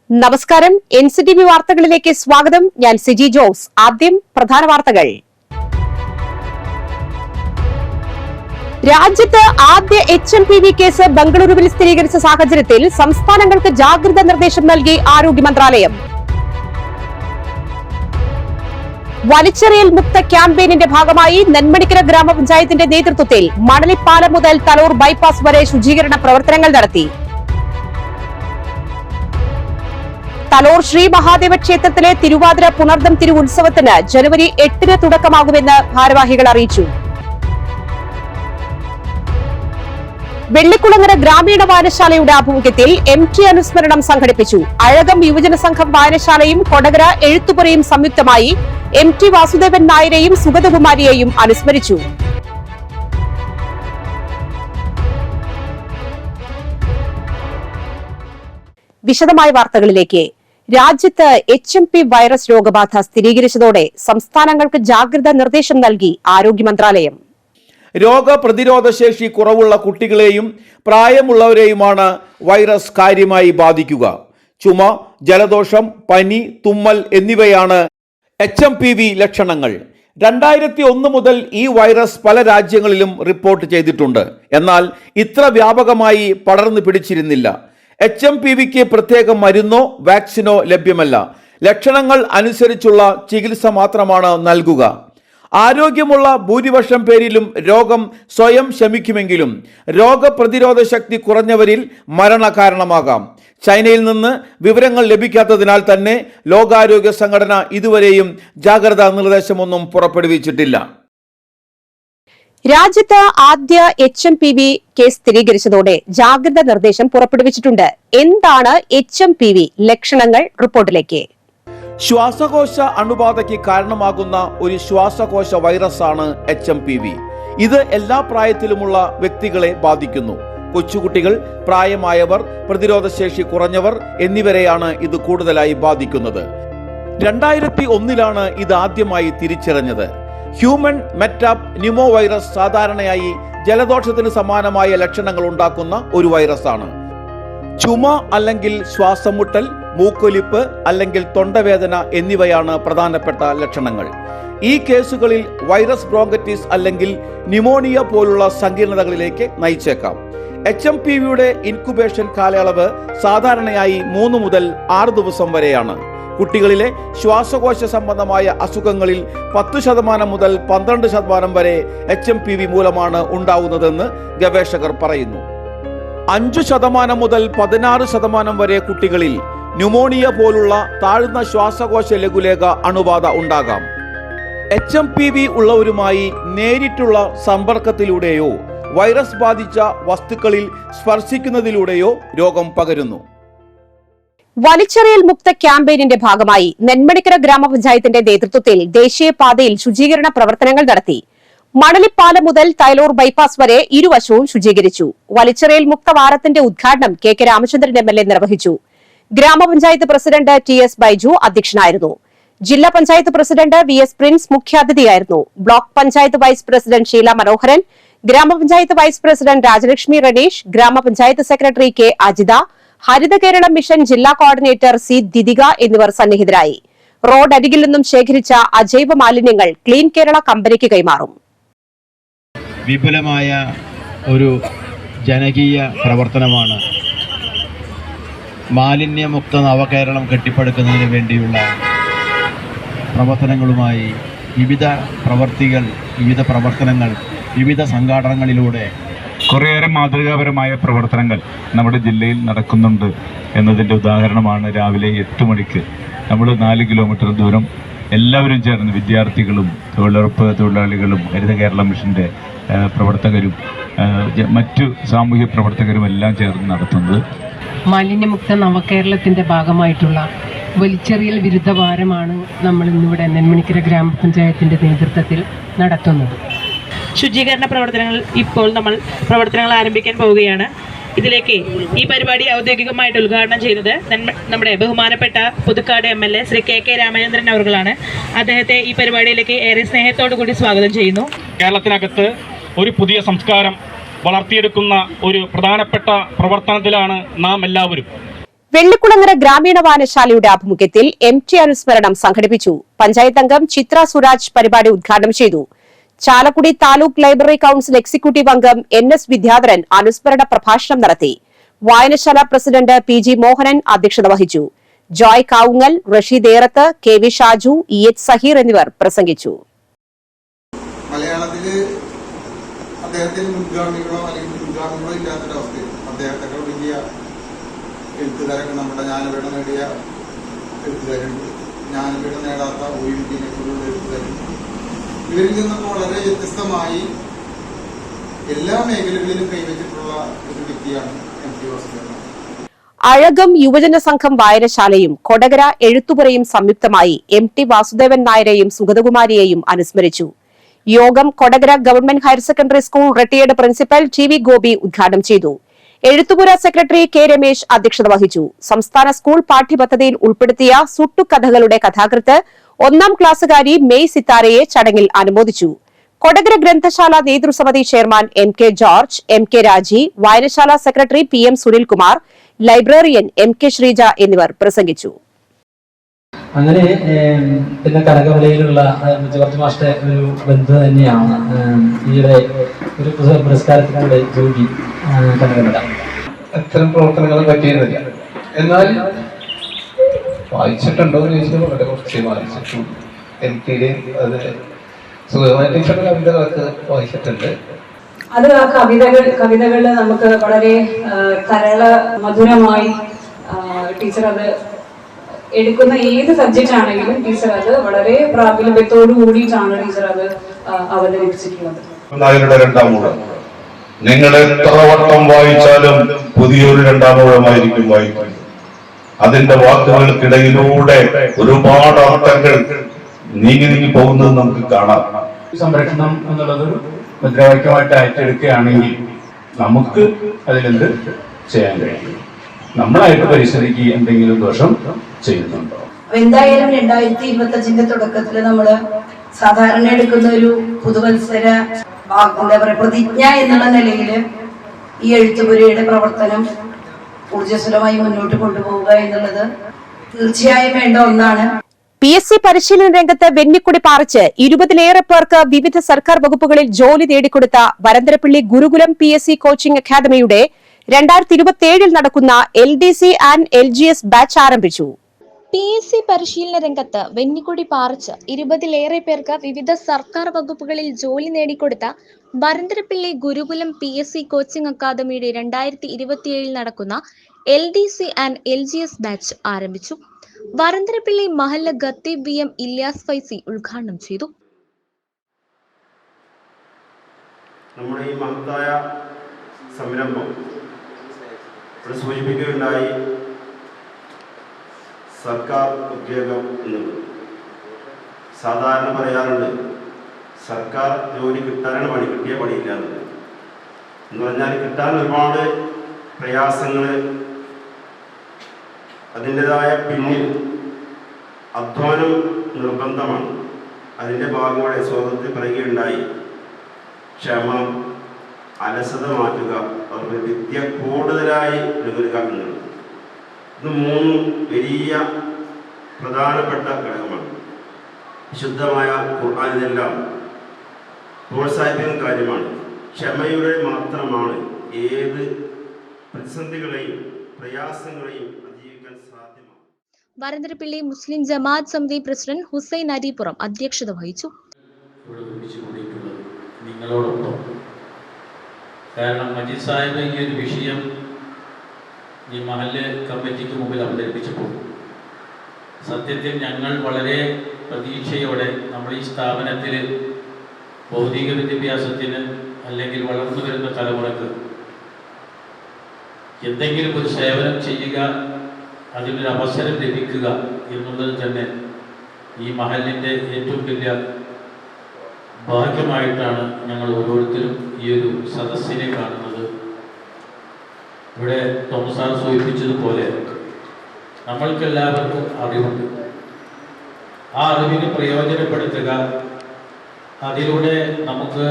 നമസ്കാരം. NCTV വാർത്തകളിലേക്ക് സ്വാഗതം. ഞാൻ സിജി ജോസ്. ആദ്യം പ്രധാന വാർത്തകൾ. രാജ്യത്ത് ആദ്യ HMPV കേസ് ബംഗളൂരുവിൽ സ്ഥിരീകരിച്ച സാഹചര്യത്തിൽ സംസ്ഥാനങ്ങൾക്ക് ജാഗ്രതാ നിർദ്ദേശം നൽകി ആരോഗ്യ മന്ത്രാലയം. വലിച്ചെറിയൽ മുക്ത ക്യാമ്പയിനിന്റെ ഭാഗമായി നെന്മണിക്കര ഗ്രാമപഞ്ചായത്തിന്റെ നേതൃത്വത്തിൽ മണലിപ്പാലം മുതൽ തലൂർ ബൈപ്പാസ് വരെ ശുചീകരണ പ്രവർത്തനങ്ങൾ നടത്തി. തലൂർ ശ്രീ മഹാദേവ ക്ഷേത്രത്തിലെ തിരുവാതിര പുണർദം തിരുവുത്സവത്തിന് ജനുവരി 8-ന് തുടക്കമാകുമെന്ന് ഭാരവാഹികൾ അറിയിച്ചു. വെള്ളിക്കുളങ്ങര ഗ്രാമീണ വായനശാലയുടെ ആഭിമുഖ്യത്തിൽ MT അനുസ്മരണം സംഘടിപ്പിച്ചു. അഴകം യുവജന സംഘം വായനശാലയും കൊടകര എഴുത്തുപുരയും സംയുക്തമായി MT വാസുദേവൻ നായരെയും സുഗതകുമാരിയെയും അനുസ്മരിച്ചു. വിശദമായ വാർത്തകളിലേക്ക്. രാജ്യത്ത് HMP വൈറസ് രോഗബാധ സ്ഥിരീകരിച്ചതോടെ സംസ്ഥാനങ്ങൾക്ക് ജാഗ്രതാ നിർദ്ദേശം നൽകി ആരോഗ്യ മന്ത്രാലയം. രോഗപ്രതിരോധ ശേഷി കുറവുള്ള കുട്ടികളെയും പ്രായമുള്ളവരെയുമാണ് വൈറസ് കാര്യമായി ബാധിക്കുക. ചുമ, ജലദോഷം, പനി, തുമ്മൽ എന്നിവയാണ് HMPV ലക്ഷണങ്ങൾ. 2001 മുതൽ ഈ വൈറസ് പല രാജ്യങ്ങളിലും റിപ്പോർട്ട് ചെയ്തിട്ടുണ്ട്. എന്നാൽ ഇത്ര വ്യാപകമായി പടർന്നു പിടിച്ചിരുന്നില്ല. HMPVക്ക് പ്രത്യേക മരുന്നോ വാക്സിനോ ലഭ്യമല്ല. ലക്ഷണങ്ങൾ അനുസരിച്ചുള്ള ചികിത്സ മാത്രമാണ് നൽകുക. ആരോഗ്യമുള്ള ഭൂരിപക്ഷം പേരിലും രോഗം സ്വയം ശമിക്കുമെങ്കിലും രോഗപ്രതിരോധ ശക്തി കുറഞ്ഞവരിൽ മരണകാരണമാകാം. ചൈനയിൽ നിന്ന് വിവരങ്ങൾ ലഭിക്കാത്തതിനാൽ തന്നെ ലോകാരോഗ്യ സംഘടന ഇതുവരെയും ജാഗ്രതാ നിർദ്ദേശമൊന്നും പുറപ്പെടുവിച്ചിട്ടില്ല. രാജ്യത്ത് ആദ്യ HMPV കേസ് സ്ഥിരീകരിച്ചതോടെ ജാഗ്രതാ നിർദ്ദേശം പുറപ്പെടുവിച്ചിട്ടുണ്ട്. എന്താണ് HMPV ലക്ഷണങ്ങൾ? റിപ്പോർട്ടിലേക്ക്. ശ്വാസകോശ അണുബാധയ്ക്ക് കാരണമാകുന്ന ഒരു ശ്വാസകോശ വൈറസാണ് HMPV. ഇത് എല്ലാ പ്രായത്തിലുമുള്ള വ്യക്തികളെ ബാധിക്കുന്നു. കൊച്ചുകുട്ടികൾ, പ്രായമായവർ, പ്രതിരോധശേഷി കുറഞ്ഞവർ എന്നിവരെയാണ് ഇത് കൂടുതലായി ബാധിക്കുന്നത്. 2001-ലാണ് ഇത് ആദ്യമായി തിരിച്ചറിഞ്ഞത്. ഹ്യൂമൻ മെറ്റാപ് ന്യൂമോ വൈറസ് സാധാരണയായി ജലദോഷത്തിന് സമാനമായ ലക്ഷണങ്ങൾ ഉണ്ടാക്കുന്ന ഒരു വൈറസാണ്. ചുമ അല്ലെങ്കിൽ ശ്വാസമുട്ടൽ, മൂക്കൊലിപ്പ് അല്ലെങ്കിൽ തൊണ്ടവേദന എന്നിവയാണ് പ്രധാനപ്പെട്ട ലക്ഷണങ്ങൾ. ഈ കേസുകളിൽ വൈറസ് ബ്രോങ്കറ്റിസ് അല്ലെങ്കിൽ ന്യൂമോണിയ പോലുള്ള സങ്കീർണതകളിലേക്ക് നയിച്ചേക്കാം. HMPVയുടെ ഇൻക്യുബേഷൻ കാലയളവ് സാധാരണയായി 3 മുതൽ 6 ദിവസം വരെയാണ്. കുട്ടികളിലെ ശ്വാസകോശ സംബന്ധമായ അസുഖങ്ങളിൽ 10% മുതൽ 12% വരെ HMPV മൂലമാണ് ഉണ്ടാവുന്നതെന്ന് ഗവേഷകർ പറയുന്നു. 5% മുതൽ 16% വരെ കുട്ടികളിൽ ന്യൂമോണിയ പോലുള്ള താഴ്ന്ന ശ്വാസകോശ ലഘുലേഖ അണുബാധ ഉണ്ടാകാം. HMPV ഉള്ളവരുമായി നേരിട്ടുള്ള സമ്പർക്കത്തിലൂടെയോ വൈറസ് ബാധിച്ച വസ്തുക്കളിൽ സ്പർശിക്കുന്നതിലൂടെയോ രോഗം പകരുന്നു. വലിച്ചെറിയൽ മുക്ത ക്യാമ്പയിനിന്റെ ഭാഗമായി നെന്മണിക്കര ഗ്രാമപഞ്ചായത്തിന്റെ നേതൃത്വത്തിൽ ദേശീയപാതയിൽ ശുചീകരണ പ്രവർത്തനങ്ങൾ നടത്തി. മണലിപ്പാലം മുതൽ തൈലൂർ ബൈപ്പാസ് വരെ ഇരുവശവും ശുചീകരിച്ചു. വലിച്ചെറിയൽ മുക്ത വാരത്തിന്റെ ഉദ്ഘാടനം KK രാമചന്ദ്രൻ MLA നിർവഹിച്ചു. ഗ്രാമപഞ്ചായത്ത് പ്രസിഡന്റ് TS ബൈജു അധ്യക്ഷനായിരുന്നു. ജില്ലാ പഞ്ചായത്ത് പ്രസിഡന്റ് VS പ്രിൻസ് മുഖ്യാതിഥിയായിരുന്നു. Block panchayat vice president Sheela Manoharan, ഗ്രാമപഞ്ചായത്ത് വൈസ് പ്രസിഡന്റ് രാജലക്ഷ്മി റണീഷ്, ഗ്രാമപഞ്ചായത്ത് secretary K Ajitha, Haritha Keralam mission ജില്ലാ കോർഡിനേറ്റർ C ദിദിക എന്നിവർ സന്നിഹിതരായി. റോഡ് അരികിൽ നിന്നും ശേഖരിച്ച അജൈവ മാലിന്യങ്ങൾ ക്ലീൻ കേരള കമ്പനിക്ക് കൈമാറും. വിപുലമായ ഒരു ജനകീയ പ്രവർത്തനമാണ് മാലിന്യമുക്ത നവകേരളം കെട്ടിപ്പടുക്കുന്നതിന് വേണ്ടിയുള്ള പ്രവർത്തനങ്ങളുമായി വിവിധ പ്രവർത്തനങ്ങൾ വിവിധ സംഘാടനങ്ങളിലൂടെ കുറേയേറെ മാതൃകാപരമായ പ്രവർത്തനങ്ങൾ നമ്മുടെ ജില്ലയിൽ നടക്കുന്നുണ്ട് എന്നതിൻ്റെ ഉദാഹരണമാണ് രാവിലെ 8 മണിക്ക് നമ്മൾ 4 കിലോമീറ്റർ ദൂരം എല്ലാവരും ചേർന്ന് വിദ്യാർത്ഥികളും തൊഴിലുറപ്പ് തൊഴിലാളികളും ഹരിത കേരള മിഷൻ്റെ പ്രവർത്തകരും മറ്റു സാമൂഹ്യ പ്രവർത്തകരും എല്ലാം ചേർന്ന് നടത്തുന്നത്. മാലിന്യമുക്ത നവകേരളത്തിൻ്റെ ഭാഗമായിട്ടുള്ള വലിച്ചെറിയൽ വിരുദ്ധ വാരമാണ് നമ്മൾ ഇന്നിവിടെ നെന്മണിക്കര ഗ്രാമപഞ്ചായത്തിൻ്റെ നേതൃത്വത്തിൽ നടത്തുന്നത്. ശുചീകരണ പ്രവർത്തനങ്ങൾ ഇപ്പോൾ നമ്മൾ പ്രവർത്തനങ്ങൾ ആരംഭിക്കാൻ പോവുകയാണ്. ഇതിലേക്ക് ഈ പരിപാടി ഔദ്യോഗികമായിട്ട് ഉദ്ഘാടനം ചെയ്യുന്നത് നമ്മുടെ ബഹുമാനപ്പെട്ട പുതുക്കാട് MLA ശ്രീ KK രാമചന്ദ്രൻ അവർകളാണ്. അദ്ദേഹത്തെ ഈ പരിപാടിയിലേക്ക് ഏറെ സ്നേഹത്തോടു കൂടി സ്വാഗതം ചെയ്യുന്നു. കേരളത്തിനകത്ത് ഒരു പുതിയ സംസ്കാരം വളർത്തിയെടുക്കുന്ന ഒരു പ്രധാനപ്പെട്ട പ്രവർത്തനത്തിലാണ് നാം എല്ലാവരും. വെള്ളിക്കുളങ്ങര ഗ്രാമീണ വായനശാലയുടെ ആഭിമുഖ്യത്തിൽ MT അനുസ്മരണം സംഘടിപ്പിച്ചു. പഞ്ചായത്ത് അംഗം ചിത്ര സുരാജ് പരിപാടി ഉദ്ഘാടനം ചെയ്തു. Chalakudy taluk library council executive അംഗം NS വിദ്യാധരൻ അനുസ്മരണ പ്രഭാഷണം നടത്തി. വായനശാല പ്രസിഡന്റ് PG മോഹനൻ അധ്യക്ഷത വഹിച്ചു. ജോയ് കാവുങ്ങൽ, റഷീദ് ഏറത്ത്, KV ഷാജു, EH സഹീർ എന്നിവർ പ്രസംഗിച്ചു. മലയാളത്തില് അദ്ദേഹത്തിന് മുൻഗാമികളോ അല്ലെങ്കിൽ മുൻഗാമികളോ ഇല്ലാത്തൊരവസ്ഥയിൽ അദ്ദേഹത്തെ വലിയ എഴുത്തുകാരൊക്കെ നമ്മുടെ ജ്ഞാനപീഠം നേടിയ എഴുത്തുകാരുണ്ട്, ജ്ഞാനപീഠം നേടാത്ത OUTനെ പോലുള്ള എഴുത്തുകാരുണ്ട്. ഇവരിൽ നിന്നൊക്കെ വളരെ വ്യത്യസ്തമായി എല്ലാ മേഖലകളിലും കൈവച്ചിട്ടുള്ള ഒരു വ്യക്തിയാണ് MT വാസുദേവൻ. അഴകം യുവജന സംഘം വായനശാലയും കൊടകര എഴുത്തുപുരയും സംയുക്തമായി MT വാസുദേവൻ നായരെയും സുഗതകുമാരിയെയും അനുസ്മരിച്ചു. യോഗം Kodakara government higher secondary school retired principal TV Gopi ഉദ്ഘാടനം ചെയ്തു. എഴുത്തുപുര സെക്രട്ടറി K രമേശ് അധ്യക്ഷത വഹിച്ചു. സംസ്ഥാന സ്കൂൾ പാഠ്യപദ്ധതിയിൽ ഉൾപ്പെടുത്തിയ സുട്ടുകഥകളുടെ കഥാകൃത്ത് 1ാം ക്ലാസ്സുകാരി മെയ് സിത്താരയെ ചടങ്ങിൽ അനുമോദിച്ചു. കൊടകര ഗ്രന്ഥശാല നേതൃസമിതി ചെയർമാൻ MK ജോർജ്, MK രാജി, വായനശാല secretary PM Sunilkumar, librarian MK Sreeja എന്നിവർ പ്രസംഗിച്ചു. അങ്ങനെ പിന്നെ കനകമലയിലുള്ള ജോർജ് മാസ്റ്റർ ഒരു ബന്ധു തന്നെയാണ് ഈയിടെ ഒരു പുരസ്കാരത്തിലൂടെ ജോലി കനകമല. അത്തരം പ്രവർത്തനങ്ങൾ പറ്റിയിരുന്നില്ല. എന്നാൽ വായിച്ചിട്ടുണ്ടോ എന്ന് ചോദിച്ചാൽ വളരെ കുറച്ച് വായിച്ചിട്ടുണ്ട്. എനിക്ക് അത് സുഖമായി ടീച്ചറുടെ കവിതകളൊക്കെ വായിച്ചിട്ടുണ്ട്. അത് ആ കവിതകളിൽ നമുക്ക് വളരെ കരള മധുരമായി ടീച്ചർ അത് എടുക്കുന്ന ഏത് സബ്ജക്റ്റ് ആണെങ്കിലും ടീച്ചർ അത് വളരെ പ്രാഗൽഭ്യത്തോടു കൂടിയിട്ടാണ് ടീച്ചർ അത് അവതരിപ്പിച്ചിട്ടുള്ളത്. നിങ്ങൾ എത്ര വട്ടം വായിച്ചാലും പുതിയൊരു രണ്ടാമൂഴമായിരിക്കും വായിക്കുന്നത്. അതിന്റെ വാക്കുകൾക്കിടയിലൂടെ ഒരുപാട് അർത്ഥങ്ങൾ നീങ്ങി പോകുന്നത് നമുക്ക് കാണാം. സംരക്ഷണം എന്നുള്ളത് മുദ്രാവാക്യമായിട്ട് ഏറ്റെടുക്കുകയാണെങ്കിൽ നമുക്ക് അതിലെന്ത് ചെയ്യാൻ കഴിയും? നമ്മളായിട്ട് പരിശോധിക്കുക എന്തെങ്കിലും ദോഷം ചെയ്യുന്നുണ്ടോ? എന്തായാലും 2025 തുടക്കത്തിൽ നമ്മള് സാധാരണ എടുക്കുന്ന ഒരു പുതുവത്സര എന്താ പറയുക പ്രതിജ്ഞ എന്നുള്ള നിലയിൽ ഈ എഴുത്തുപുരയുടെ പ്രവർത്തനം ഊർജ്ജസ്വലമായി മുന്നോട്ട് കൊണ്ടുപോവുക എന്നുള്ളത് തീർച്ചയായും വേണ്ട ഒന്നാണ്. PSC പരിശീലന രംഗത്ത് വെന്നിക്കുടി പാറിച്ച് 20ലേറെ പേർക്ക് വിവിധ സർക്കാർ വകുപ്പുകളിൽ ജോലി നേടിക്കൊടുത്ത വരന്തരപ്പള്ളി ഗുരുകുലം PSC കോച്ചിംഗ് അക്കാദമിയുടെ 2027 നടക്കുന്ന LDC ആൻഡ് LGS ബാച്ച് ആരംഭിച്ചു. PSC പരിശീലന രംഗത്ത് വെന്നിക്കുടി പാറിച്ച് 20ലേറെ പേർക്ക് വിവിധ സർക്കാർ വകുപ്പുകളിൽ ജോലി നേടിക്കൊടുത്ത വരന്തരപ്പള്ളി ഗുരുകുലം PSC കോച്ചിംഗ് അക്കാദമിയുടെ 2027 നടക്കുന്ന LDC ആൻഡ് LGS ബാച്ച് ആരംഭിച്ചു. വരന്തരപ്പള്ളി മഹല്ല ഖത്തീബ് BM ഇല്യാസ് ഫൈസി ഉദ്ഘാടനം ചെയ്തു. നമ്മുടെ ഈ മഹത്തായ സംരംഭം സൂചിപ്പിക്കുകയുണ്ടായി. സർക്കാർ ഉദ്യോഗം എന്നുള്ളത് സാധാരണ പറയാറുണ്ട്, സർക്കാർ ജോലി കിട്ടാനാണ് പണി, കിട്ടിയ പണിയില്ല എന്ന് പറഞ്ഞാൽ കിട്ടാൻ ഒരുപാട് പ്രയാസങ്ങൾ, അതിൻ്റെതായ പിന്നിൽ അധ്വാനം നിർബന്ധമാണ്. അതിൻ്റെ ഭാഗമായി സ്വാതന്ത്ര്യം പറയുകയുണ്ടായി. ക്ഷമ, അലസത മാറ്റുക, അവരുടെ വിദ്യ കൂടുതലായി നൽകുക എന്നുള്ളത്. ഇത് മൂന്നും വലിയ പ്രധാനപ്പെട്ട ഘടകമാണ്. വിശുദ്ധമായ ഖുർആനിലെല്ലാം പ്രോത്സാഹിപ്പിക്കുന്ന കാര്യമാണ്. ക്ഷമയുടെ മാത്രമാണ് ഏത് പ്രതിസന്ധികളെയും പ്രയാസങ്ങളെയും അതിജീവിക്കാൻ സാധ്യമാണ്. വരന്തരപ്പള്ളി മുസ്ലിം ജമാഅത്ത് സമിതി പ്രസിഡന്റ് ഹുസൈൻ അരിപ്പുറം അധ്യക്ഷത വഹിച്ചു. നിങ്ങളോടൊപ്പം കാരണം മജീദ് സാഹിബ് ഈ ഒരു വിഷയം ഈ മഹല്ല് കമ്മിറ്റിക്ക് മുമ്പിൽ അവതരിപ്പിച്ചപ്പോൾ സത്യത്തിൽ ഞങ്ങൾ വളരെ പ്രതീക്ഷയോടെ നമ്മൾ ഈ സ്ഥാപനത്തിൽ ഭൗതിക വിദ്യാഭ്യാസത്തിന് അല്ലെങ്കിൽ വളർന്നു വരുന്ന തലമുറക്ക് എന്തെങ്കിലും ഒരു സേവനം ചെയ്യുക, അതിനൊരു അവസരം ലഭിക്കുക എന്നുള്ളത് തന്നെ ഈ മഹല്ലിൻ്റെ ഏറ്റവും വലിയ ഭാഗ്യമായിട്ടാണ് ഞങ്ങൾ ഓരോരുത്തരും ഈ ഒരു സദസ്സിനെ കാണുന്നത്. ഇവിടെ തോമസ് സാർ സൂചിപ്പിച്ചതുപോലെ നമ്മൾക്കെല്ലാവർക്കും അറിവുണ്ട്. ആ അറിവിനെ പ്രയോജനപ്പെടുത്തുക, അതിലൂടെ നമുക്ക്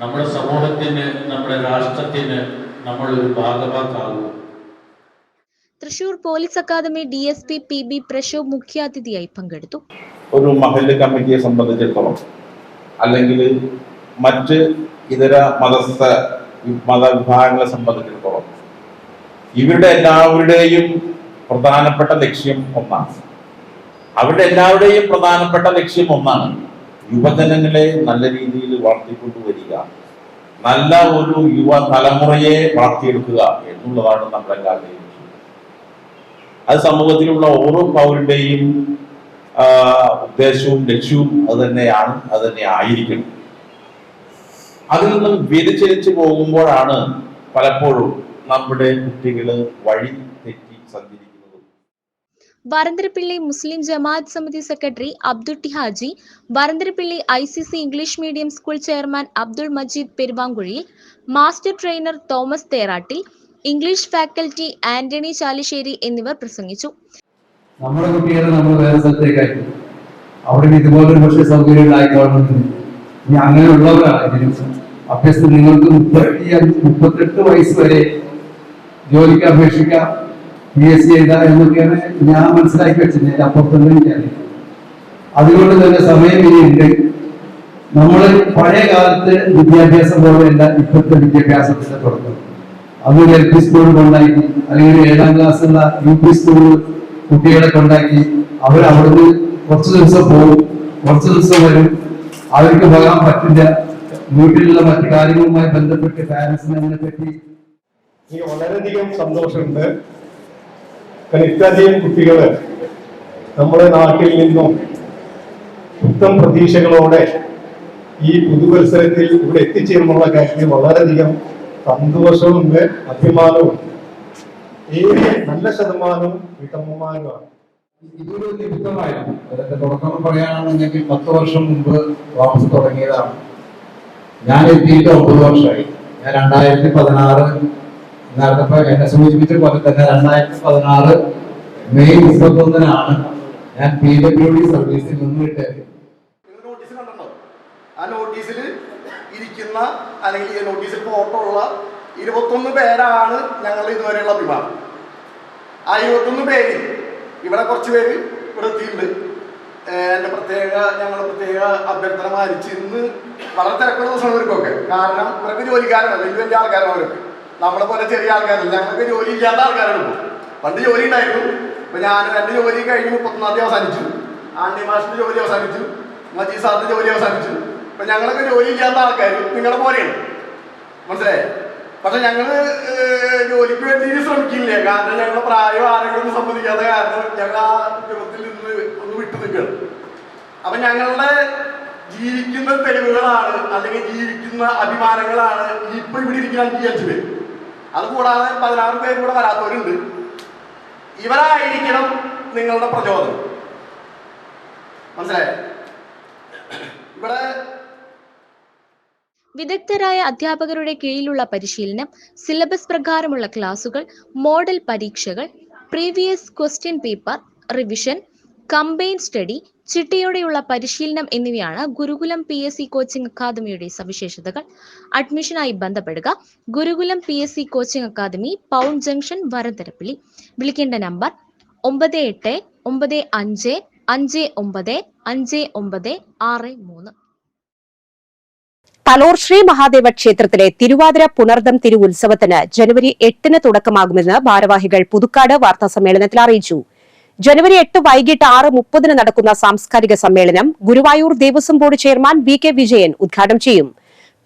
നമ്മുടെ സമൂഹത്തിന്, നമ്മുടെ രാഷ്ട്രത്തിന് നമ്മളൊരു ഭാഗമാക്കാവൂ. Thrissur police academy DSP PB Prashobh മുഖ്യാതിഥിയായി പങ്കെടുത്തു. ഒരു മഹല്ല് കമ്മിറ്റിയെ സംബന്ധിച്ചിടത്തോളം അല്ലെങ്കിൽ മറ്റ് ഇതര മതവിഭാഗങ്ങളെ സംബന്ധിച്ചിടത്തോളം ഇവരുടെ എല്ലാവരുടെയും പ്രധാനപ്പെട്ട ലക്ഷ്യം ഒന്നാണ്. യുവജനങ്ങളെ നല്ല രീതിയിൽ വളർത്തിക്കൊണ്ടുവരിക, നല്ല ഒരു യുവ തലമുറയെ വളർത്തിയെടുക്കുക എന്നുള്ളതാണ് നമ്മളെല്ലാവരുടെയും ലക്ഷ്യം. അത് സമൂഹത്തിലുള്ള ഓരോ പൗരന്റെയും ഉദ്ദേശവും ലക്ഷ്യവും അത് തന്നെ ആയിരിക്കണം. അതിൽ നിന്നും വ്യതിചലിച്ചു പോകുമ്പോഴാണ് പലപ്പോഴും നമ്മുടെ കുട്ടികള് വഴി തെറ്റി സഞ്ചരിക്കുന്നത്. Varandarappilly Muslim Jamaat Samithi secretary Abdul Haji, Varantharappilly ICC English medium school chairman Abdul Majeed Peruvankuzhiyil, master trainer Thomas Therattil, English faculty Antony Chalissery എന്നിവർ പ്രസംഗിച്ചു. നമ്മുടെ കുട്ടികളെ നമ്മൾ വേറെ സ്ഥലത്തേക്ക് അയക്കും. അവിടെ ഇതുപോലൊരു പക്ഷേ സൗകര്യങ്ങളായിക്കോളുന്നതിന് ഇനി അങ്ങനെയുള്ളവരാണെങ്കിലും അഭ്യസ്ത നിങ്ങൾക്ക് 38 വയസ്സ് വരെ ജോലിക്ക് അപേക്ഷിക്കാം, PSC എഴുതാം എന്നൊക്കെയാണ് ഞാൻ മനസ്സിലാക്കി വെച്ചിരുന്നത്. അപ്പുറത്തൊന്നും എനിക്കറിയാം. അതുകൊണ്ട് തന്നെ സമയം ഇനിയുണ്ട്. നമ്മൾ പഴയ കാലത്ത് വിദ്യാഭ്യാസം പോലെയല്ല ഇപ്പോഴത്തെ വിദ്യാഭ്യാസത്തിന്റെ തുടക്കം. അതൊരു LP സ്കൂളിൽ കൊണ്ടാക്കി, അല്ലെങ്കിൽ 7ാം ക്ലാസ്സുള്ള UP സ്കൂളിൽ കുട്ടികളെ കൊണ്ടാക്കി അവിടുന്ന് കുറച്ച് ദിവസം പോകും, കുറച്ച് ദിവസം വരും, അവർക്ക് പോകാൻ പറ്റില്ല. വീട്ടിലുള്ള മറ്റു കാര്യങ്ങളുമായി ബന്ധപ്പെട്ട് പാരന്റ്സിനെ അതിനെ പറ്റി എനിക്ക് വളരെയധികം സന്തോഷമുണ്ട്. ഇത്രയധികം കുട്ടികള് നമ്മുടെ നാട്ടിൽ നിന്നും ഉത്തമ പ്രതീക്ഷകളോടെ ഈ പുതുവത്സരത്തിൽ ഇവിടെ എത്തിച്ചേർന്നുള്ള കാര്യത്തിൽ വളരെയധികം സന്തോഷവുമുണ്ട്, അഭിമാനവും. നല്ല ശതമാനവും വീട്ടമ്മമാരുമാണ്. ഇതൊരു നിമിത്തമായിരുന്നു. അതിന്റെ തുടക്കം പറയുകയാണെന്നുണ്ടെങ്കിൽ 10 വർഷം മുമ്പ് ക്ലാസ് തുടങ്ങിയതാണ്. ഞാൻ എത്തിയിട്ട് 9 വർഷമായി. ഞാൻ 2016 നേരത്തെ എന്നെ സൂചിപ്പിച്ച പോലെ തന്നെ 2016 മെയ് 31-നാണ് ഞാൻ PWD സർവീസിൽ നിന്ന് വിട്ടത്. ആ നോട്ടീസിൽ ഇരിക്കുന്ന അല്ലെങ്കിൽ ഈ നോട്ടീസിൽ ഫോട്ടോ ഉള്ള 21 പേരാണ് ഞങ്ങൾ ഇതുവരെയുള്ള വിഭാഗം. ആ 21 പേരിൽ ഇവിടെ കുറച്ച് പേര് ഇവിടെ എത്തിയിട്ടുണ്ട്. ഞങ്ങൾ പ്രത്യേക അഭ്യർത്ഥന മാനിച്ച് ഇന്ന് വളരെ തിരക്കുള്ള ദിവസമാണ് ഇവർക്കൊക്കെ. കാരണം ഇവർക്ക് ജോലിക്കാരാണ്, വലിയ ആൾക്കാരാണ് അവരൊക്കെ. നമ്മളെ പോലെ ചെറിയ ആൾക്കാരല്ല, ഞങ്ങൾക്ക് ജോലി ഇല്ലാത്ത ആൾക്കാരാണ്. പണ്ട് ജോലി ഉണ്ടായിരുന്നു. ഇപ്പൊ ഞാൻ എൻ്റെ ജോലി കഴിഞ്ഞ് 31-ാം തീയതി അവസാനിച്ചു. ആൻഡി മാഷിന്റെ ജോലി അവസാനിച്ചു, മജീദ് സാറിന്റെ ജോലി അവസാനിച്ചു. ഇപ്പൊ ഞങ്ങളൊക്കെ ജോലി ഇല്ലാത്ത ആൾക്കാർ നിങ്ങളുടെ പോലെയാണ്, മനസ്സിലായേ? പക്ഷെ ഞങ്ങള് ജോലിക്ക് വേണ്ടി ശ്രമിക്കില്ലേ, കാരണം ഞങ്ങളുടെ പ്രായം ആരെങ്കിലും സംബന്ധിക്കാത്ത കാരണം ഞങ്ങൾ ആ ഉദ്യോഗത്തിൽ നിന്ന് ഒന്ന് വിട്ടു നിൽക്കുകയാണ്. അപ്പൊ ഞങ്ങളുടെ ജീവിക്കുന്ന തെളിവുകളാണ് അല്ലെങ്കിൽ ജീവിക്കുന്ന അഭിമാനങ്ങളാണ് ഇപ്പൊ ഇവിടെ ഇരിക്കുന്ന 5 പേര്. അതുകൂടാതെ 16 പേര് ഇവിടെ വരാത്തവരുണ്ട്. ഇവരായിരിക്കണം നിങ്ങളുടെ പ്രചോദനം, മനസ്സിലായേ? ഇവിടെ വിദഗ്ധരായ അധ്യാപകരുടെ കീഴിലുള്ള പരിശീലനം, സിലബസ് പ്രകാരമുള്ള ക്ലാസുകൾ, മോഡൽ പരീക്ഷകൾ, previous question paper revision, combine study, ചിട്ടയോടെയുള്ള പരിശീലനം എന്നിവയാണ് ഗുരുകുലം PSC കോച്ചിംഗ് അക്കാദമിയുടെ സവിശേഷതകൾ. അഡ്മിഷനായി ബന്ധപ്പെടുക Gurukulam PSC coaching academy, pound junction, Varantharappilly. വിളിക്കേണ്ട നമ്പർ 9859595963. തലോർ ശ്രീ മഹാദേവ ക്ഷേത്രത്തിലെ തിരുവാതിര പുണർദം തിരുവുത്സവത്തിന് ജനുവരി 8-ന് തുടക്കമാകുമെന്ന് ഭാരവാഹികൾ പുതുക്കാട് വാർത്താസമ്മേളനത്തിൽ അറിയിച്ചു. ജനുവരി 8 വൈകിട്ട് 6:30-ന് നടക്കുന്ന സാംസ്കാരിക സമ്മേളനം Guruvayur Devaswom board chairman VK Vijayan ഉദ്ഘാടനം ചെയ്യും.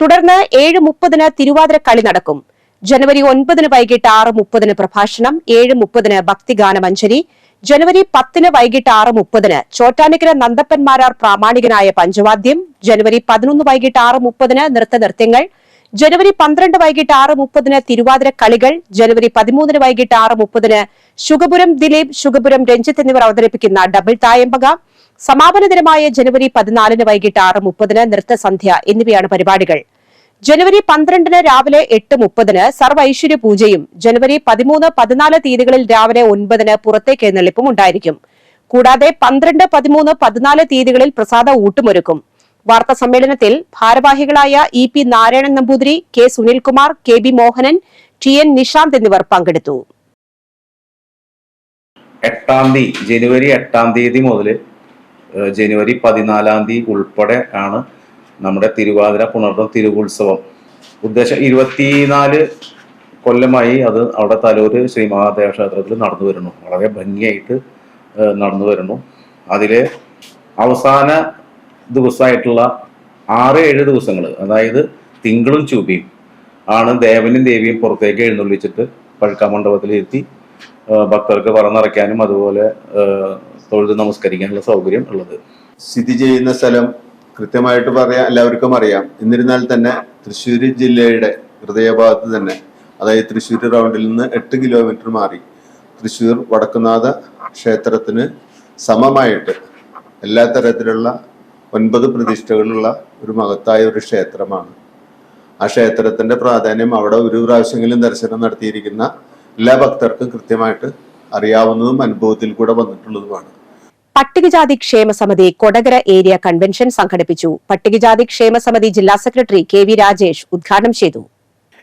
തുടർന്ന് 7:30-ന് തിരുവാതിര കളി നടക്കും. ജനുവരി 9-ന് വൈകിട്ട് 6:30-ന് പ്രഭാഷണം, 7:30-ന് ഭക്തിഗാനമഞ്ജരി, ജനുവരി 10-ന് വൈകിട്ട് 6:30-ന് ചോറ്റാനിക്കര നന്ദപ്പന്മാരാർ പ്രാമാണികനായ പഞ്ചവാദ്യം, ജനുവരി 11 വൈകിട്ട് 6:30-ന് നൃത്തനൃത്യങ്ങൾ, ജനുവരി 12 വൈകിട്ട് 6:30-ന് തിരുവാതിര കളികൾ, ജനുവരി 13-ന് വൈകിട്ട് 6:30-ന് ശുഗപുരം ദിലീപ്, ശുഗപുരം രഞ്ജിത്ത് എന്നിവർ അവതരിപ്പിക്കുന്ന ഡബിൾ തായമ്പക, സമാപന ദിനമായ ജനുവരി 14-ന് വൈകിട്ട് 6:30-ന് നൃത്തസന്ധ്യ എന്നിവയാണ് പരിപാടികൾ. ജനുവരി 12-ന് രാവിലെ 8:30-ന് സർവ്വ ഐശ്വര്യ പൂജയും, ജനുവരി 13, 14 തീയതികളിൽ രാവിലെ 9-ന് പുറത്തേക്ക് എഴുന്നള്ളിപ്പും ഉണ്ടായിരിക്കും. കൂടാതെ 12, 13, 14 തീയതികളിൽ പ്രസാദ ഊട്ടുമൊരുക്കും. വാർത്താ സമ്മേളനത്തിൽ ഭാരവാഹികളായ EP Narayanan Namboothiri, K Sunilkumar, KB Mohanan, TN Nishant എന്നിവർ പങ്കെടുത്തു. ജനുവരി 8-ാം തീയതി മുതൽ ജനുവരി 14-ാം തീയതി ഉൾപ്പെടെ ആണ് നമ്മുടെ തിരുവാതിര പുണർദം തിരുവുത്സവം. ഉദ്ദേശം 24 കൊല്ലമായി അത് അവിടെ തലൂര് ശ്രീ മഹാദേവ ക്ഷേത്രത്തിൽ നടന്നു വരുന്നു. വളരെ ഭംഗിയായിട്ട് നടന്നു വരുന്നു. അതിലെ അവസാന ദിവസമായിട്ടുള്ള 6-7 ദിവസങ്ങൾ, അതായത് തിങ്കളും ചൊവ്വയും ആണ് ദേവനും ദേവിയും പുറത്തേക്ക് എഴുന്നള്ളിച്ചിട്ട് പഴുക്കാമണ്ഡപത്തിലിരുത്തി ഭക്തർക്ക് പറന്നിറക്കാനും അതുപോലെ തൊഴുത് നമസ്കരിക്കാനുള്ള സൗകര്യം ഉള്ളത്. സ്ഥിതി ചെയ്യുന്ന സ്ഥലം കൃത്യമായിട്ട് പറയാൻ എല്ലാവർക്കും അറിയാം. എന്നിരുന്നാൽ തന്നെ തൃശ്ശൂർ ജില്ലയുടെ ഹൃദയഭാഗത്ത് തന്നെ, അതായത് തൃശ്ശൂർ റൗണ്ടിൽ നിന്ന് 8 കിലോമീറ്റർ മാറി തൃശ്ശൂർ വടക്കുന്നാഥ ക്ഷേത്രത്തിന് സമമായിട്ട് എല്ലാ തരത്തിലുള്ള 9 പ്രതിഷ്ഠകളുള്ള ഒരു മഹത്തായ ഒരു ക്ഷേത്രമാണ്. ആ ക്ഷേത്രത്തിന്റെ പ്രാധാന്യം അവിടെ ഒരു പ്രാവശ്യമെങ്കിലും ദർശനം നടത്തിയിരിക്കുന്ന എല്ലാ ഭക്തർക്കും കൃത്യമായിട്ട് അറിയാവുന്നതും അനുഭവത്തിൽ കൂടെ വന്നിട്ടുള്ളതുമാണ്. പട്ടികജാതി ക്ഷേമ സമിതി കൊടകര ഏരിയ കൺവെൻഷൻ സംഘടിപ്പിച്ചു. പട്ടികജാതി ക്ഷേമ സമിതി ജില്ലാ സെക്രട്ടറി KV രാജേഷ് ഉദ്ഘാടനം ചെയ്തു.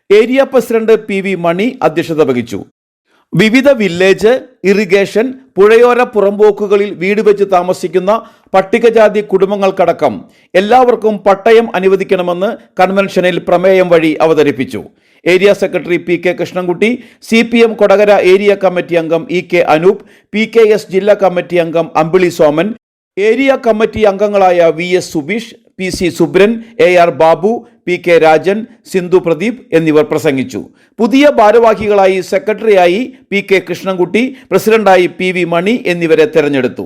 ഏരിയ പ്രസിഡന്റ് PV മണി അധ്യക്ഷത വഹിച്ചു. വിവിധ വില്ലേജ്, ഇറിഗേഷൻ, പുഴയോര പുറമ്പോക്കുകളിൽ വീട് വെച്ച് താമസിക്കുന്ന പട്ടികജാതി കുടുംബങ്ങൾക്കടക്കം എല്ലാവർക്കും പട്ടയം അനുവദിക്കണമെന്ന് കൺവെൻഷനിൽ പ്രമേയം വഴി അവതരിപ്പിച്ചു. Area secretary PK Krishnankutty, CPM Kodakara area committee അംഗം EK അനൂപ്, PKS ജില്ലാ കമ്മിറ്റി അംഗം അമ്പിളി സോമൻ, ഏരിയ കമ്മിറ്റി അംഗങ്ങളായ VS Subeesh, PC Subran, AR Babu, PK Rajan, Sindhu Pradeep എന്നിവർ പ്രസംഗിച്ചു. പുതിയ ഭാരവാഹികളായി സെക്രട്ടറിയായി PK കൃഷ്ണൻകുട്ടി, പ്രസിഡന്റായി PV മണി എന്നിവരെ തെരഞ്ഞെടുത്തു.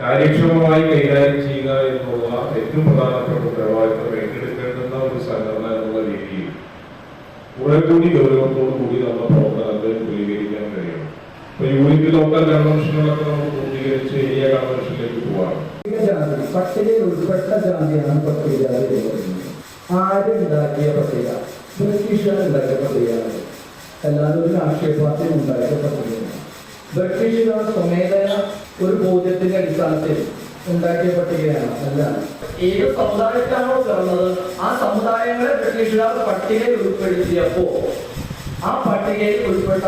കാര്യക്ഷമമായി കൈകാര്യം ചെയ്യുക എന്നുള്ള ഏറ്റവും പ്രധാനപ്പെട്ട ഉത്തരവാദിത്തം ഏറ്റെടുക്കേണ്ടുന്ന ഒരു സംഘടന എന്നുള്ള രീതിയിൽ കുറെ കൂടി ഗൗരവത്തോടു കൂടി നമ്മുടെ പ്രവർത്തനത്തെ പൂർത്തീകരിക്കാൻ കഴിയണം. ഇപ്പൊ യൂണിറ്റ് ലോക്കൽ കൺവെൻഷനുകളൊക്കെ നമ്മൾ പൂർത്തീകരിച്ച് ഏരിയ കൺവെൻഷനിലേക്ക് പോവാണ്. പട്ടികയിൽ ഉൾപ്പെട്ട ജാതിയാണ് പട്ടികജാതി. ആരുണ്ടാക്കിയ പട്ടിക? ബ്രിട്ടീഷുകാരുണ്ടാക്കിയ പട്ടികയാണ്. അല്ലാതെ ഒരു രാഷ്ട്രീയ പാർട്ടി ഉണ്ടാക്കിയ പട്ടികയാണ്. ബ്രിട്ടീഷുകാർ സ്വമേധയ ഒരു ബോധ്യത്തിന്റെ അടിസ്ഥാനത്തിൽ ഉണ്ടാക്കിയ പട്ടികയാണ്. അല്ല, ഏത് സമുദായത്തിലാണോ പിറന്നത് ആ സമുദായങ്ങളെ ബ്രിട്ടീഷുകാർ പട്ടികയിൽ ഉൾപ്പെടുത്തിയപ്പോ ആ പട്ടികയിൽ ഉൾപ്പെട്ട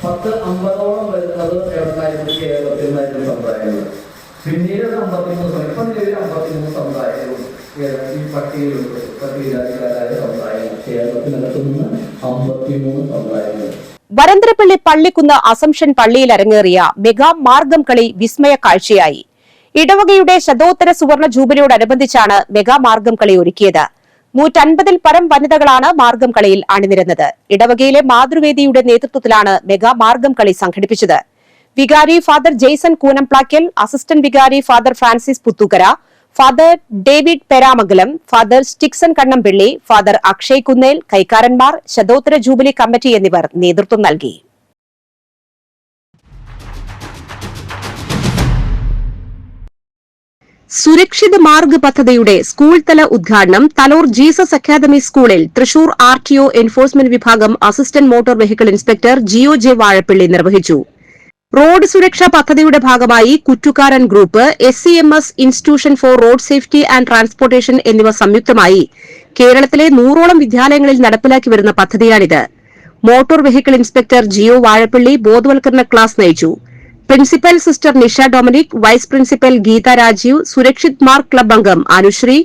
10-50ഓളം വരുന്നത് എവിടെയായിരുന്നു? കേരളത്തിൽ നിന്നായിരുന്നു സമുദായങ്ങൾ. പിന്നീട് 53 സമുദായങ്ങളും ഈ പട്ടികയിൽ ഉൾപ്പെട്ടു. പട്ടികജാതിക്കാരായ സമുദായങ്ങൾ കേരളത്തിനകത്തു നിന്ന് 53 സമുദായങ്ങൾ. വരന്തരപ്പള്ളി പള്ളിക്കുന്ന് അസംഷൻ പള്ളിയിൽ അരങ്ങേറിയ മെഗാ മാർഗം കളി വിസ്മയ കാഴ്ചയായി. ഇടവകയുടെ ശതോത്തര സുവർണ ജൂബിലിയോടനുബന്ധിച്ചാണ് മെഗാ മാർഗം കളി ഒരുക്കിയത്. 150-ൽ പരം വനിതകളാണ് മാർഗം കളിയിൽ അണിനിരന്നത്. ഇടവകയിലെ മാതൃവേദിയുടെ നേതൃത്വത്തിലാണ് മെഗാ മാർഗം കളി സംഘടിപ്പിച്ചത്. വികാരി ഫാദർ ജെയ്സൺ കൂനംപ്ലാക്കൽ, അസിസ്റ്റന്റ് വികാരി father Francis Puthukkara, father David Peramangalam, father Stixon Kannampilly, father Akshay Kunnel, കൈക്കാരന്മാർ, ശതോത്തര ജൂബിലി കമ്മിറ്റി എന്നിവർ നേതൃത്വം നൽകി. സുരക്ഷിത മാർഗ് പദ്ധതിയുടെ സ്കൂൾ തല ഉദ്ഘാടനം തലോർ ജീസസ് അക്കാദമി സ്കൂളിൽ തൃശൂർ RTO എൻഫോഴ്സ്മെന്റ് വിഭാഗം assistant motor vehicle inspector GOJ Vazhappilly നിർവഹിച്ചു. റോഡ് സുരക്ഷാ പദ്ധതിയുടെ ഭാഗമായി Kuttukaran group, SCMS institution for road safety and transportation എന്നിവ സംയുക്തമായി കേരളത്തിലെ 100ഓളം വിദ്യാലയങ്ങളിൽ നടപ്പിലാക്കി വരുന്ന പദ്ധതിയാണിത്. Motor vehicle inspector GO Vazhappilly ബോധവൽക്കരണ ക്ലാസ് നയിച്ചു. Principal sister Nisha Dominic, vice principal Geetha Rajeev, Surakshit Marg club അംഗം അനുശ്രീ,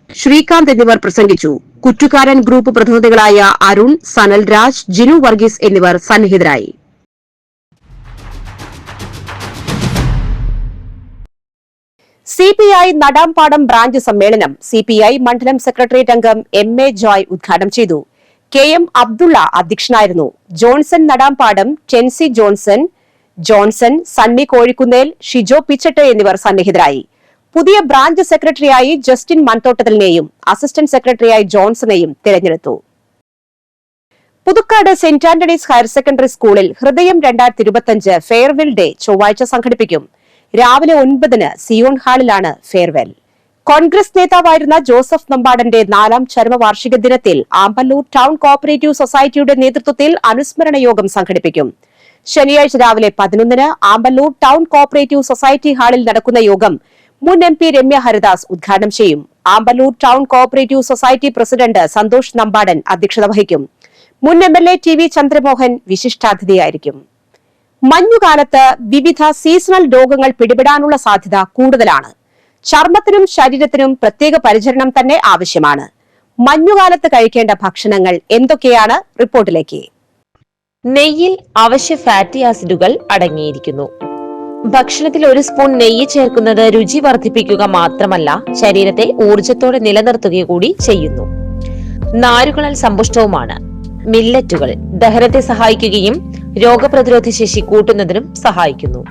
ശ്രീകാന്ത് എന്നിവർ പ്രസംഗിച്ചു. കുറ്റുകാരൻ ഗ്രൂപ്പ് പ്രതിനിധികളായ അരുൺ, സനൽ രാജ്, ജിനു വർഗീസ് എന്നിവർ സന്നിഹിതരായി. CPI നടാംപാടം ബ്രാഞ്ച് സമ്മേളനം CPI മണ്ഡലം സെക്രട്ടേറിയറ്റ് അംഗം MA ജോയ് ഉദ്ഘാടനം ചെയ്തു. KM അബ്ദുള്ള അധ്യക്ഷനായിരുന്നു. ജോൺസൺ നടാംപാടം, ടെൻസി ജോൺസൺ, സണ്ണി കോഴിക്കുന്നേൽ, ഷിജോ പിച്ചട്ട് എന്നിവർ സന്നിഹിതരായി. പുതിയ ബ്രാഞ്ച് സെക്രട്ടറിയായി ജസ്റ്റിൻ മൺതോട്ടത്തിലിനെയും അസിസ്റ്റന്റ് സെക്രട്ടറിയായി ജോൺസണെയും തിരഞ്ഞെടുത്തു. Puthukkad saint Antony's higher secondary സ്കൂളിൽ ഹൃദയം 2025 ഫെയർവെൽ ഡേ ചൊവ്വാഴ്ച സംഘടിപ്പിക്കും. രാവിലെ 9-ന് സിയോൺ ഹാളിലാണ് ഫെയർവെൽ. കോൺഗ്രസ് നേതാവായിരുന്ന ജോസഫ് നമ്പാടന്റെ 4ാം ചരമവാർഷിക ദിനത്തിൽ ആമ്പല്ലൂർ ടൗൺ കോഓപ്പറേറ്റീവ് സൊസൈറ്റിയുടെ നേതൃത്വത്തിൽ അനുസ്മരണ യോഗം സംഘടിപ്പിക്കും. ശനിയാഴ്ച രാവിലെ 11-ന് ആമ്പല്ലൂർ ടൗൺ കോഓപ്പറേറ്റീവ് സൊസൈറ്റി ഹാളിൽ നടക്കുന്ന യോഗം മുൻ MP രമ്യ ഹരിദാസ് ഉദ്ഘാടനം ചെയ്യും. Amballur town cooperative society president Santhosh Nambadan അധ്യക്ഷത വഹിക്കും. മുൻ MLA TV ചന്ദ്രമോഹൻ വിശിഷ്ടാതിഥിയായിരിക്കും. മഞ്ഞുകാലത്ത് വിവിധ സീസണൽ രോഗങ്ങൾ പിടിപെടാനുള്ള സാധ്യത കൂടുതലാണ്. ചർമ്മത്തിനും ശരീരത്തിനും പ്രത്യേക പരിചരണം തന്നെ ആവശ്യമാണ്. മഞ്ഞുകാലത്ത് കഴിക്കേണ്ട ഭക്ഷണങ്ങൾ എന്തൊക്കെയാണ്? റിപ്പോർട്ടിലേക്ക്. നെയ്യിൽ അവശ്യ ഫാറ്റി ആസിഡുകൾ അടങ്ങിയിരിക്കുന്നു. ഭക്ഷണത്തിൽ ഒരു സ്പൂൺ നെയ്യ് ചേർക്കുന്നത് രുചി വർദ്ധിപ്പിക്കുക മാത്രമല്ല, ശരീരത്തെ ഊർജത്തോടെ നിലനിർത്തുക കൂടി ചെയ്യുന്നു. നാരുകളാൽ സമ്പുഷ്ടവുമാണ്. മില്ലറ്റുകൾ ദഹനത്തെ സഹായിക്കുകയും രോഗപ്രതിരോധ ശേഷി കൂട്ടുന്നതിനും സഹായിക്കുന്നു.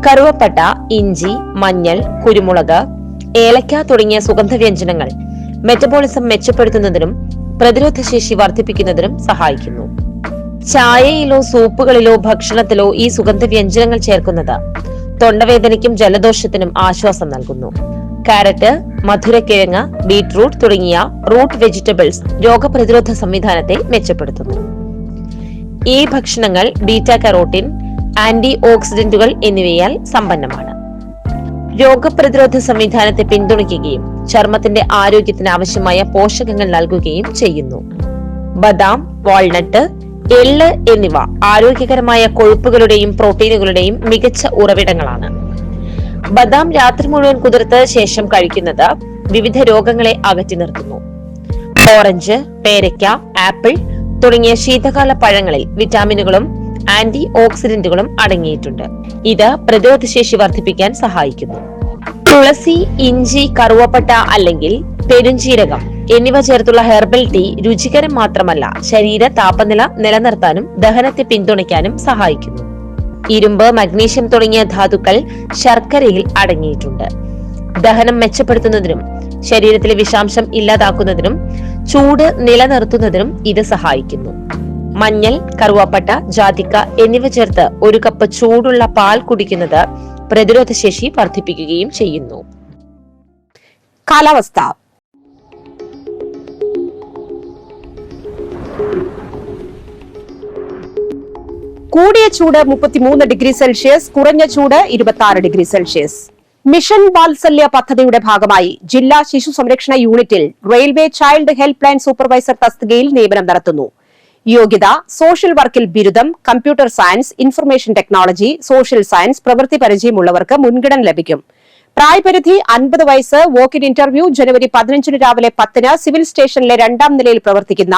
കറുവപ്പട്ട, ഇഞ്ചി, മഞ്ഞൾ, കുരുമുളക്, ഏലക്ക തുടങ്ങിയ സുഗന്ധവ്യഞ്ജനങ്ങൾ മെറ്റബോളിസം മെച്ചപ്പെടുത്തുന്നതിനും പ്രതിരോധശേഷി വർദ്ധിപ്പിക്കുന്നതിനും സഹായിക്കുന്നു. ചായയിലോ സൂപ്പുകളിലോ ഭക്ഷണത്തിലോ ഈ സുഗന്ധവ്യഞ്ജനങ്ങൾ ചേർക്കുന്നത് തൊണ്ടവേദനയ്ക്കും ജലദോഷത്തിനും ആശ്വാസം നൽകുന്നു. കാരറ്റ്, മധുരക്കിഴങ്ങ്, ബീറ്റ്റൂട്ട് തുടങ്ങിയ റൂട്ട് വെജിറ്റബിൾസ് രോഗപ്രതിരോധ സംവിധാനത്തെ മെച്ചപ്പെടുത്തുന്നു. ഈ ഭക്ഷണങ്ങൾ ബീറ്റാ കരോട്ടിൻ, ആന്റി ഓക്സിഡന്റുകൾ എന്നിവയാൽ സമ്പന്നമാണ്. രോഗപ്രതിരോധ സംവിധാനത്തെ പിന്തുണയ്ക്കുകയും ചർമ്മത്തിന്റെ ആരോഗ്യത്തിന് ആവശ്യമായ പോഷകങ്ങൾ നൽകുകയും ചെയ്യുന്നു. ബദാം, വാൾനട്ട്, എള്ള് എന്നിവ ആരോഗ്യകരമായ കൊഴുപ്പുകളുടെയും പ്രോട്ടീനുകളുടെയും മികച്ച ഉറവിടങ്ങളാണ്. ബദാം രാത്രി മുഴുവൻ കുതിർത്ത ശേഷം കഴിക്കുന്നത് വിവിധ രോഗങ്ങളെ അകറ്റി നിർത്തുന്നു. ഓറഞ്ച്, പേരയ്ക്ക, ആപ്പിൾ തുടങ്ങിയ ശീതകാല പഴങ്ങളിൽ വിറ്റാമിനുകളും ആന്റി ഓക്സിഡന്റുകളും അടങ്ങിയിട്ടുണ്ട്. ഇത് പ്രതിരോധശേഷി വർദ്ധിപ്പിക്കാൻ സഹായിക്കുന്നു. തുളസി, ഇഞ്ചി, കറുവപ്പട്ട അല്ലെങ്കിൽ പെരുംജീരകം എന്നിവ ചേർത്തുള്ള ഹെർബൽ ടീ രുചികരം മാത്രമല്ല, ശരീര താപനില നിലനിർത്താനും ദഹനത്തെ പിന്തുണയ്ക്കാനും സഹായിക്കുന്നു. ഇരുമ്പ്, മഗ്നീഷ്യം തുടങ്ങിയ ധാതുക്കൾ ശർക്കരയിൽ അടങ്ങിയിട്ടുണ്ട്. ദഹനം മെച്ചപ്പെടുത്തുന്നതിനും ശരീരത്തിലെ വിഷാംശം ഇല്ലാതാക്കുന്നതിനും ചൂട് നിലനിർത്തുന്നതിനും ഇത് സഹായിക്കുന്നു. മഞ്ഞൾ, കറുവാപ്പട്ട, ജാതിക്ക എന്നിവ ചേർത്ത് ഒരു കപ്പ് ചൂടുള്ള പാൽ കുടിക്കുന്നത് പ്രതിരോധശേഷി വർദ്ധിപ്പിക്കുകയും ചെയ്യുന്നു. കാലാവസ്ഥ. കൂടിയ ചൂട് 33 ഡിഗ്രി സെൽഷ്യസ്, കുറഞ്ഞ ചൂട് 26 ഡിഗ്രി സെൽഷ്യസ്. മിഷൻ വാത്സല്യ പദ്ധതിയുടെ ഭാഗമായി ജില്ലാ ശിശു സംരക്ഷണ യൂണിറ്റിൽ railway child help line supervisor തസ്തികയിൽ നിയമനം നടത്തുന്നു. യോഗ്യത: സോഷ്യൽ വർക്കിൽ ബിരുദം, computer science, information technology, social science, പ്രവൃത്തി പരിചയമുള്ളവർക്ക് മുൻഗണന ലഭിക്കും. പ്രായപരിധി 50 വയസ്സ്. വോക്കിൻ ഇന്റർവ്യൂ ജനുവരി 15 രാവിലെ 10 സിവിൽ സ്റ്റേഷനിലെ 2ാം നിലയിൽ പ്രവർത്തിക്കുന്ന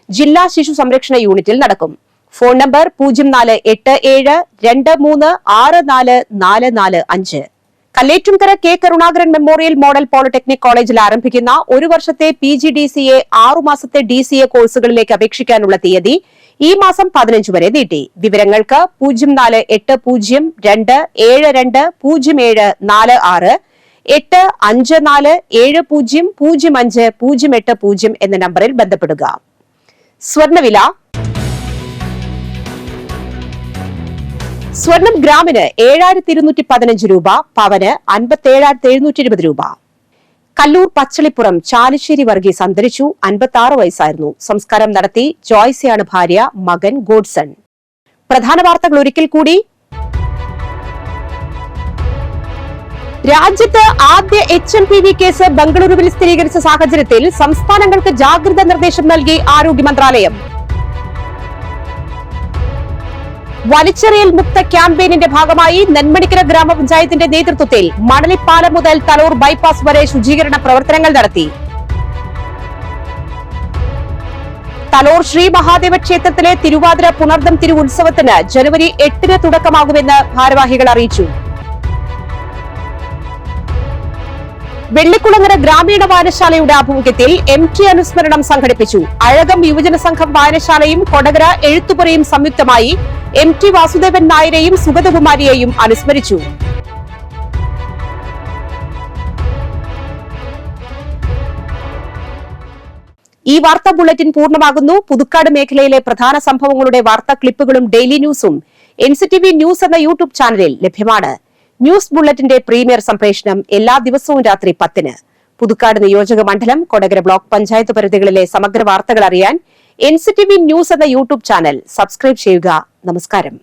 ജില്ലാ ശിശു സംരക്ഷണ യൂണിറ്റിൽ നടക്കും. Phone number 048723644445. Kallettumkara K Karunakaran memorial model polytechnic കോളേജിൽ ആരംഭിക്കുന്ന 1 വർഷത്തെ PGDCA 6 മാസത്തെ DCA കോഴ്സുകളിലേക്ക് അപേക്ഷിക്കാനുള്ള തീയതി ഈ മാസം 15 വരെ നീട്ടി. വിവരങ്ങൾക്ക് 0482272046 854700508 എന്ന നമ്പറിൽ ബന്ധപ്പെടുക. സ്വർണ്ണവില. സ്വർണം ഗ്രാമിന് 7215 രൂപ, പവന് 57,720 രൂപ. കല്ലൂർ പച്ചളിപ്പുറം ചാലിശ്ശേരി വർഗീസ് അന്തരിച്ചു. 56 വയസ്സായിരുന്നു. സംസ്കാരം നടത്തി. ജോയ്സയാണ് ഭാര്യ. മകൻ ഗോഡ്സൺ. പ്രധാന വാർത്തകൾ ഒരിക്കൽ കൂടി. രാജ്യത്ത് ആദ്യ HMPV കേസ് ബംഗളൂരുവിൽ സ്ഥിരീകരിച്ച സാഹചര്യത്തിൽ സംസ്ഥാനങ്ങൾക്ക് ജാഗ്രതാ നിർദ്ദേശം നൽകി ആരോഗ്യ മന്ത്രാലയം. വലിച്ചെറിയൽ മുക്ത ക്യാമ്പയിനിന്റെ ഭാഗമായി നെന്മണിക്കര ഗ്രാമപഞ്ചായത്തിന്റെ നേതൃത്വത്തിൽ മണലിപ്പാലം മുതൽ തലൂർ ബൈപ്പാസ് വരെ ശുചീകരണ പ്രവർത്തനങ്ങൾ നടത്തി. തലൂർ ശ്രീ മഹാദേവ ക്ഷേത്രത്തിലെ തിരുവാതിര പുണർദം തിരുവുത്സവത്തിന് ജനുവരി 8 തുടക്കമാകുമെന്ന് ഭാരവാഹികൾ അറിയിച്ചു. വെള്ളിക്കുളങ്ങര ഗ്രാമീണ വായനശാലയുടെ ആഭിമുഖ്യത്തിൽ MT അനുസ്മരണം സംഘടിപ്പിച്ചു. അഴകം യുവജന സംഘം വായനശാലയും കൊടകര എഴുത്തുപുരയും സംയുക്തമായി MT വാസുദേവൻ നായരെയും സുഗതകുമാരിയെയും അനുസ്മരിച്ചു. ഈ വാർത്താ ബുള്ളറ്റിൻ പൂർണ്ണമാകുന്നു. പുതുക്കാട് മേഖലയിലെ പ്രധാന സംഭവങ്ങളുടെ വാർത്താ ക്ലിപ്പുകളും ഡെയിലി ന്യൂസും NCTV ന്യൂസ് എന്ന യൂട്യൂബ് ചാനലിൽ ലഭ്യമാണ്. ന്യൂസ് ബുള്ളറ്റിന്റെ പ്രീമിയർ സംപ്രേഷണം എല്ലാ ദിവസവും രാത്രി 10-ന്. പുതുക്കാട് നിയോജക മണ്ഡലം, കൊടകര ബ്ലോക്ക് പഞ്ചായത്ത് പരിധികളിലെ സമഗ്ര വാർത്തകൾ അറിയാൻ NCTV ന്യൂസ് എന്ന യൂട്യൂബ് ചാനൽ സബ്സ്ക്രൈബ് ചെയ്യുക. നമസ്കാരം.